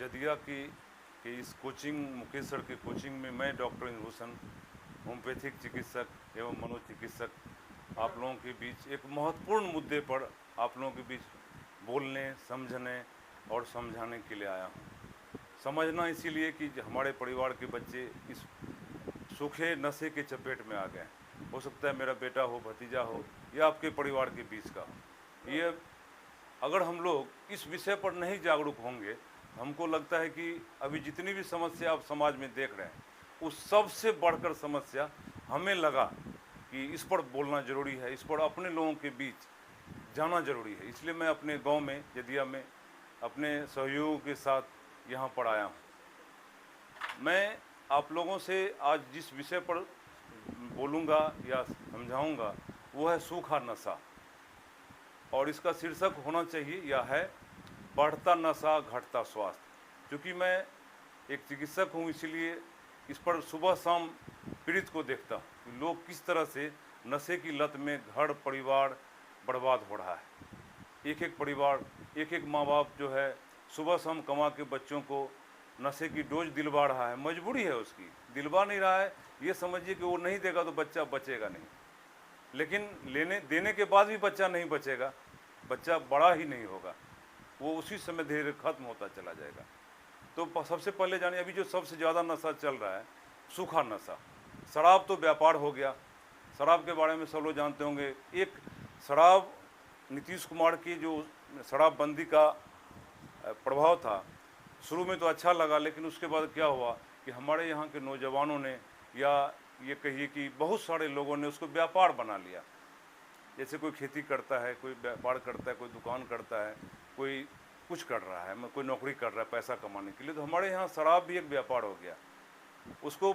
जदिया की इस coaching Mukesh sir के कोचिंग में मैं डॉक्टर इंद्रभूषण होम्योपैथिक चिकित्सक एवं मनोचिकित्सक आप लोगों के बीच एक महत्वपूर्ण मुद्दे पर आप लोगों के बीच बोलने, समझने और समझाने के लिए आया हूँ। समझना इसीलिए कि हमारे परिवार के बच्चे इस सूखे नशे के चपेट में आ गए। हो सकता है मेरा बेटा हो, भतीजा हो या आपके परिवार के बीच का हो। ये अगर हम लोग इस विषय पर नहीं जागरूक होंगे, हमको लगता है कि अभी जितनी भी समस्या आप समाज में देख रहे हैं, उस सबसे बढ़कर समस्या हमें लगा कि इस पर बोलना ज़रूरी है, इस पर अपने लोगों के बीच जाना ज़रूरी है। इसलिए मैं अपने गांव में, जदिया में, अपने सहयोगियों के साथ यहाँ पर आया हूँ। मैं आप लोगों से आज जिस विषय पर बोलूँगा या समझाऊँगा वो है सूखा नशा, और इसका शीर्षक होना चाहिए यह है बढ़ता नशा घटता स्वास्थ्य। क्योंकि मैं एक चिकित्सक हूँ, इसलिए इस पर सुबह शाम पीड़ित को देखता हूँ, लोग किस तरह से नशे की लत में घर परिवार बर्बाद हो रहा है। एक एक परिवार, एक एक माँ बाप जो है सुबह शाम कमा के बच्चों को नशे की डोज दिलवा रहा है, मजबूरी है उसकी, दिलवा नहीं रहा है, ये समझिए कि वो नहीं देगा तो बच्चा बचेगा नहीं। लेकिन लेने देने के बाद भी बच्चा नहीं बचेगा, बच्चा बड़ा ही नहीं होगा, वो उसी समय धीरे धीरे खत्म होता चला जाएगा। तो सबसे पहले जानिए, अभी जो सबसे ज़्यादा नशा चल रहा है सूखा नशा। शराब तो व्यापार हो गया, शराब के बारे में सब लोग जानते होंगे। एक शराब, नीतीश कुमार की जो शराबबंदी का प्रभाव था, शुरू में तो अच्छा लगा, लेकिन उसके बाद क्या हुआ कि हमारे यहाँ के नौजवानों ने, या ये कहिए कि बहुत सारे लोगों ने उसको व्यापार बना लिया। जैसे कोई खेती करता है, कोई व्यापार करता है, कोई दुकान करता है, कोई कुछ कर रहा है, कोई नौकरी कर रहा है पैसा कमाने के लिए। तो हमारे यहाँ शराब भी एक व्यापार हो गया। उसको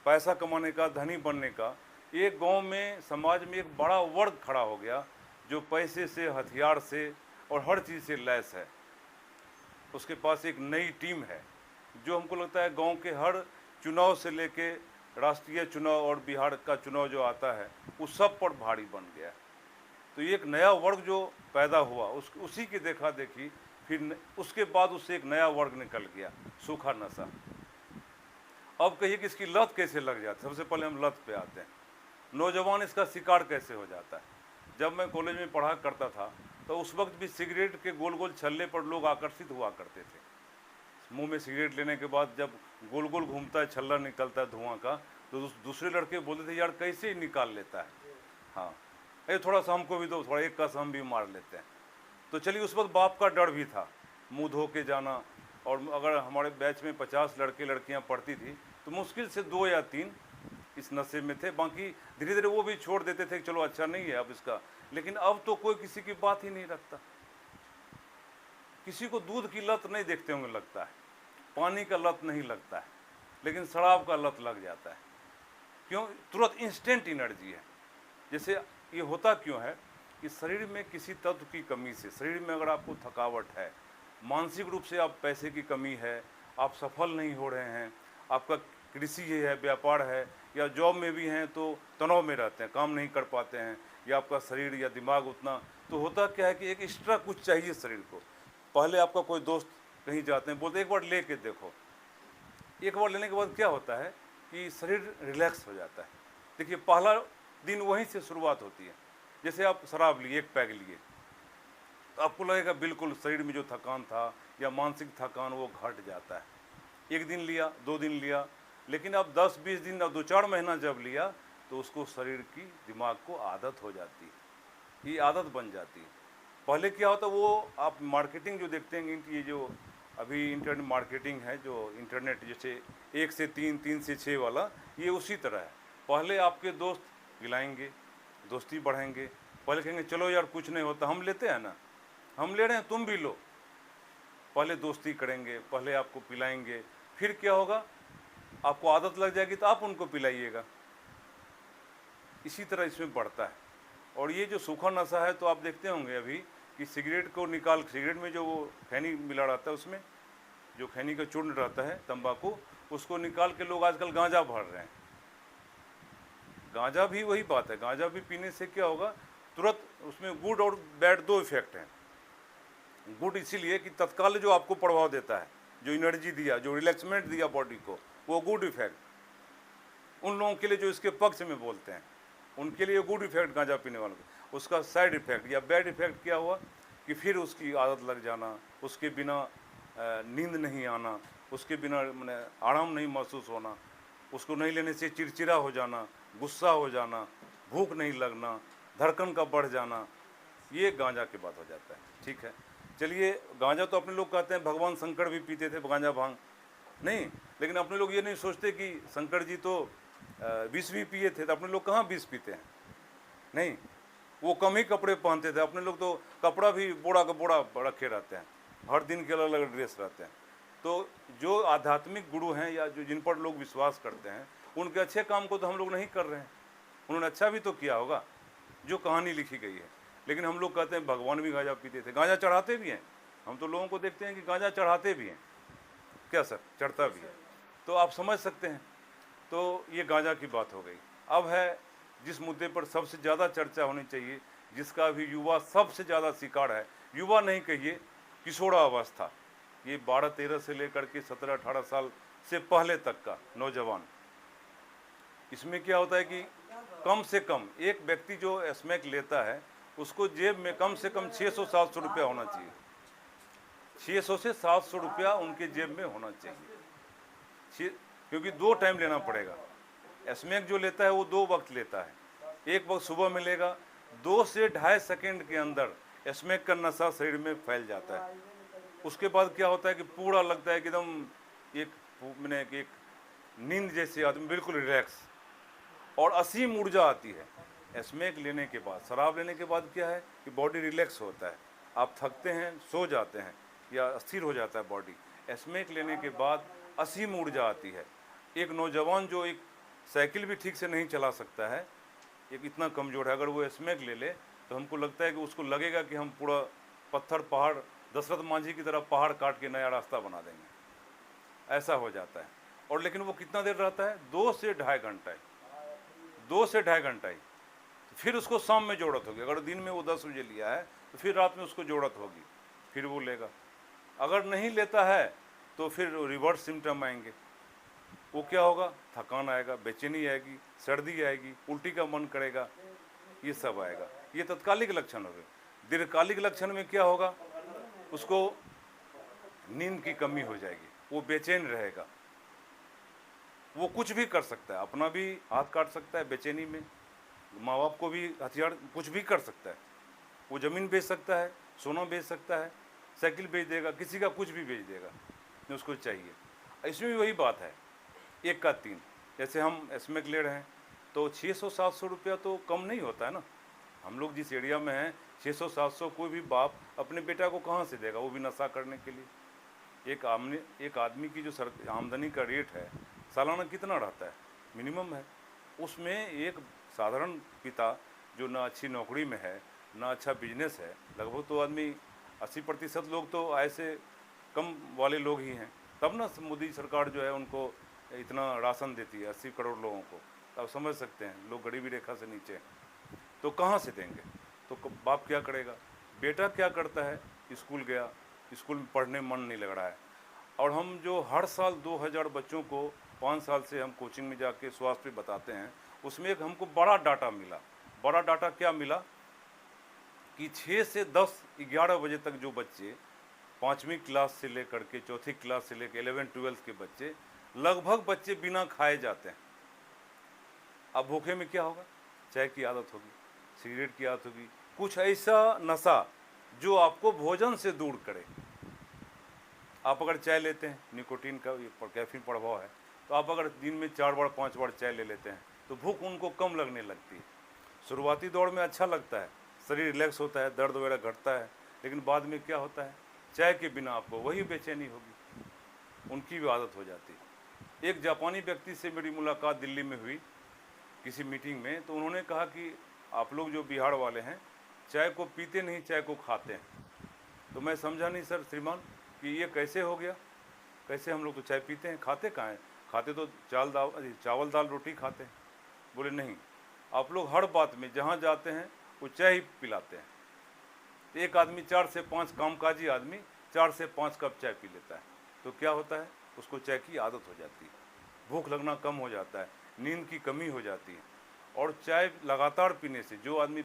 पैसा कमाने का, धनी बनने का, एक गांव में, समाज में एक बड़ा वर्ग खड़ा हो गया जो पैसे से, हथियार से और हर चीज़ से लैस है। उसके पास एक नई टीम है जो हमको लगता है गांव के हर चुनाव से लेके राष्ट्रीय चुनाव और बिहार का चुनाव जो आता है उस सब पर भारी बन गया। तो ये एक नया वर्ग जो पैदा हुआ, उसी की देखा देखी फिर उसके बाद उससे एक नया वर्ग निकल गया, सूखा नशा। अब कहिए कि इसकी लत कैसे लग जाती है। सबसे पहले हम लत पे आते हैं, नौजवान इसका शिकार कैसे हो जाता है। जब मैं कॉलेज में पढ़ा करता था तो उस वक्त भी सिगरेट के गोल गोल छल्ले पर लोग आकर्षित हुआ करते थे। मुंह में सिगरेट लेने के बाद जब गोल गोल घूमता है, छल्ला निकलता है धुआं का, तो दूसरे लड़के बोलते थे यार कैसे ही निकाल लेता है, हाँ ये थोड़ा सा हमको भी दो, थोड़ा एक का हम भी मार लेते हैं। तो चलिए, उस वक्त बाप का डर भी था, मुंह धो के जाना। और अगर हमारे बैच में 50 लड़के लड़कियां पढ़ती थी तो मुश्किल से 2 या 3 इस नशे में थे, बाकी धीरे धीरे वो भी छोड़ देते थे कि चलो अच्छा नहीं है अब इसका। लेकिन अब तो कोई किसी की बात ही नहीं रखता। किसी को दूध की लत नहीं देखते होंगे लगता है, पानी का लत नहीं लगता है, लेकिन शराब का लत लग जाता है। क्यों? तुरंत इंस्टेंट एनर्जी है। जैसे ये होता क्यों है कि शरीर में किसी तत्व की कमी से, शरीर में अगर आपको थकावट है, मानसिक रूप से आप पैसे की कमी है, आप सफल नहीं हो रहे हैं, आपका कृषि है, व्यापार है, या जॉब में भी हैं तो तनाव में रहते हैं, काम नहीं कर पाते हैं, या आपका शरीर या दिमाग उतना, तो होता क्या है कि एक एक्स्ट्रा कुछ चाहिए शरीर को। पहले आपका कोई दोस्त कहीं जाते हैं, बोलते एक बार ले के देखो। एक बार लेने के बाद क्या होता है कि शरीर रिलैक्स हो जाता है। देखिए, पहला दिन वहीं से शुरुआत होती है। जैसे आप शराब लिए, एक पैग लिए, तो आपको लगेगा बिल्कुल शरीर में जो थकान था या मानसिक थकान वो घट जाता है। एक दिन लिया, 2 दिन लिया, लेकिन अब 10-20 दिन, अब 2-4 महीना जब लिया तो उसको शरीर की, दिमाग को आदत हो जाती है, ये आदत बन जाती है। पहले क्या होता, वो आप मार्केटिंग जो देखते हैं, ये जो अभी इंटरनेट मार्केटिंग है, जो इंटरनेट जैसे 1 से 3, 3 से 6 वाला, ये उसी तरह है। पहले आपके दोस्त पिलाएंगे, दोस्ती बढ़ाएंगे, पहले कहेंगे चलो यार कुछ नहीं होता, हम लेते हैं ना, हम ले रहे हैं तुम भी लो। पहले दोस्ती करेंगे, पहले आपको पिलाएंगे, फिर क्या होगा, आपको आदत लग जाएगी तो आप उनको पिलाइएगा। इसी तरह इसमें बढ़ता है। और ये जो सूखा नशा है, तो आप देखते होंगे अभी कि सिगरेट को निकाल, सिगरेट में जो वो खैनी मिला रहता है, उसमें जो खैनी का चूर्ण रहता है, तंबाकू, उसको निकाल के लोग आजकल गांजा भर रहे हैं। गांजा भी वही बात है, गांजा भी पीने से क्या होगा, तुरंत उसमें गुड और बैड 2 इफेक्ट हैं। गुड इसीलिए कि तत्काल जो आपको प्रभाव देता है, जो एनर्जी दिया, जो रिलैक्समेंट दिया बॉडी को, वो गुड इफेक्ट। उन लोगों के लिए जो इसके पक्ष में बोलते हैं, उनके लिए गुड इफेक्ट गांजा पीने वालों को। उसका साइड इफेक्ट या बैड इफेक्ट क्या हुआ कि फिर उसकी आदत लग जाना, उसके बिना नींद नहीं आना, उसके बिना मैंने आराम नहीं महसूस होना, उसको नहीं लेने से चिड़चिड़ा हो जाना, गुस्सा हो जाना, भूख नहीं लगना, धड़कन का बढ़ जाना, ये गांजा की बात हो जाता है। ठीक है, चलिए, गांजा तो अपने लोग कहते हैं भगवान शंकर भी पीते थे गांजा भांग, नहीं, लेकिन अपने लोग ये नहीं सोचते कि शंकर जी तो विष भी पिए थे, तो अपने लोग कहाँ विष पीते हैं? नहीं, वो कम ही कपड़े पहनते थे। अपने लोग तो कपड़ा भी बोड़ा का बोड़ा रखे रहते हैं, हर दिन के अलग अलग ड्रेस रहते हैं। तो जो आध्यात्मिक गुरु हैं या जो जिन पर लोग विश्वास करते हैं, उनके अच्छे काम को तो हम लोग नहीं कर रहे हैं। उन्होंने अच्छा भी तो किया होगा, जो कहानी लिखी गई है। लेकिन हम लोग कहते हैं भगवान भी गांजा पीते थे, गांजा चढ़ाते भी हैं। हम तो लोगों को देखते हैं कि गांजा चढ़ाते भी हैं, क्या सर, चढ़ता भी है। तो आप समझ सकते हैं। तो ये गांजा की बात हो गई। अब है जिस मुद्दे पर सबसे ज़्यादा चर्चा होनी चाहिए, जिसका भी युवा सबसे ज़्यादा शिकार है, युवा नहीं कहिए, किशोरावस्था, ये 12-13 से लेकर के 17-18 साल से पहले तक का नौजवान। इसमें क्या होता है कि कम से कम एक व्यक्ति जो स्मैक लेता है, उसको जेब में कम से कम 600-700 रुपया होना चाहिए। 600 से 700 रुपया उनके जेब में होना चाहिए, क्योंकि 2 टाइम लेना पड़ेगा। स्मैक जो लेता है वो 2 वक्त लेता है। एक वक्त सुबह में लेगा, 2 से 2.5 सेकेंड के अंदर स्मैक का नशा शरीर में फैल जाता है। उसके बाद क्या होता है कि पूरा लगता है कि एकदम एक नींद जैसे आदमी बिल्कुल रिलैक्स और असीम ऊर्जा आती है। स्मैक लेने के बाद, शराब लेने के बाद क्या है कि बॉडी रिलैक्स होता है, आप थकते हैं, सो जाते हैं या स्थिर हो जाता है बॉडी। स्मैक लेने के बाद असीम ऊर्जा आती है। एक नौजवान जो एक साइकिल भी ठीक से नहीं चला सकता है, एक इतना कमज़ोर है, अगर वो स्मैक ले ले तो हमको लगता है कि उसको लगेगा कि हम पूरा पत्थर पहाड़, दशरथ मांझी की तरह पहाड़ काट के नया रास्ता बना देंगे, ऐसा हो जाता है। और लेकिन वो कितना देर रहता है? 2 से 2.5 घंटा ही, 2 से 2.5 घंटा ही। तो फिर उसको शाम में ज़रूरत होगी। अगर दिन में वो 10 बजे लिया है तो फिर रात में उसको ज़रूरत होगी, फिर वो लेगा। अगर नहीं लेता है तो फिर रिवर्स सिम्टम आएंगे। वो क्या होगा? थकान आएगा, बेचैनी आएगी, सर्दी आएगी, उल्टी का मन करेगा, ये सब आएगा। ये तत्कालिक लक्षण हो गए। दीर्घकालिक लक्षण में क्या होगा? उसको नींद की कमी हो जाएगी, वो बेचैन रहेगा, वो कुछ भी कर सकता है, अपना भी हाथ काट सकता है बेचैनी में, माँ बाप को भी हथियार, कुछ भी कर सकता है। वो ज़मीन बेच सकता है, सोना बेच सकता है, साइकिल बेच देगा, किसी का कुछ भी बेच देगा जो उसको चाहिए। इसमें भी वही बात है, 1 का 3। जैसे हम स्मैक ले रहे हैं तो 600-700 रुपया तो कम नहीं होता है ना। हम लोग जिस एरिया में हैं, 600-700 कोई भी बाप अपने बेटा को कहाँ से देगा, वो भी नशा करने के लिए। एक आदमी की जो आमदनी का रेट है सालाना कितना रहता है? मिनिमम है। उसमें एक साधारण पिता जो ना अच्छी नौकरी में है, ना अच्छा बिजनेस है, लगभग तो आदमी 80% लोग तो ऐसे कम वाले लोग ही हैं। तब ना मोदी सरकार जो है उनको इतना राशन देती है 80 करोड़ लोगों को। तो आप समझ सकते हैं लोग गरीबी रेखा से नीचे, तो कहाँ से देंगे? तो बाप क्या करेगा? बेटा क्या करता है? स्कूल गया, स्कूल में पढ़ने मन नहीं लग रहा है। और हम जो हर साल 2000 बच्चों को 5 साल से हम कोचिंग में जाके स्वास्थ्य पे बताते हैं, उसमें एक हमको बड़ा डाटा मिला। बड़ा डाटा क्या मिला कि 6 से 10-11 बजे तक जो बच्चे 5वीं क्लास से लेकर के 4थी क्लास से लेकर 11-12 के बच्चे, लगभग बच्चे बिना खाए जाते हैं। अब भूखे में क्या होगा? चाय की आदत होगी, सिगरेट की आदत होगी, कुछ ऐसा नशा जो आपको भोजन से दूर करे। आप अगर चाय लेते हैं, निकोटीन का कैफीन प्रभाव है, तो आप अगर दिन में 4 बार 5 बार चाय ले लेते हैं तो भूख उनको कम लगने लगती है। शुरुआती दौर में अच्छा लगता है, शरीर रिलैक्स होता है, दर्द वगैरह घटता है, लेकिन बाद में क्या होता है? चाय के बिना आपको वही बेचैनी होगी, उनकी भी आदत हो जाती है। एक जापानी व्यक्ति से मेरी मुलाकात दिल्ली में हुई किसी मीटिंग में, तो उन्होंने कहा कि आप लोग जो बिहार वाले हैं चाय को पीते नहीं, चाय को खाते हैं। तो मैं समझा नहीं सर श्रीमान कि ये कैसे हो गया, कैसे हम लोग तो चाय पीते हैं, खाते कहाँ हैं? खाते तो चावल दाल रोटी खाते हैं। बोले नहीं, आप लोग हर बात में जहाँ जाते हैं वो चाय ही पिलाते हैं। तो एक आदमी 4 से 5 कामकाजी आदमी 4 से 5 कप चाय पी लेता है। तो क्या होता है, उसको चाय की आदत हो जाती है, भूख लगना कम हो जाता है, नींद की कमी हो जाती है। और चाय लगातार पीने से जो आदमी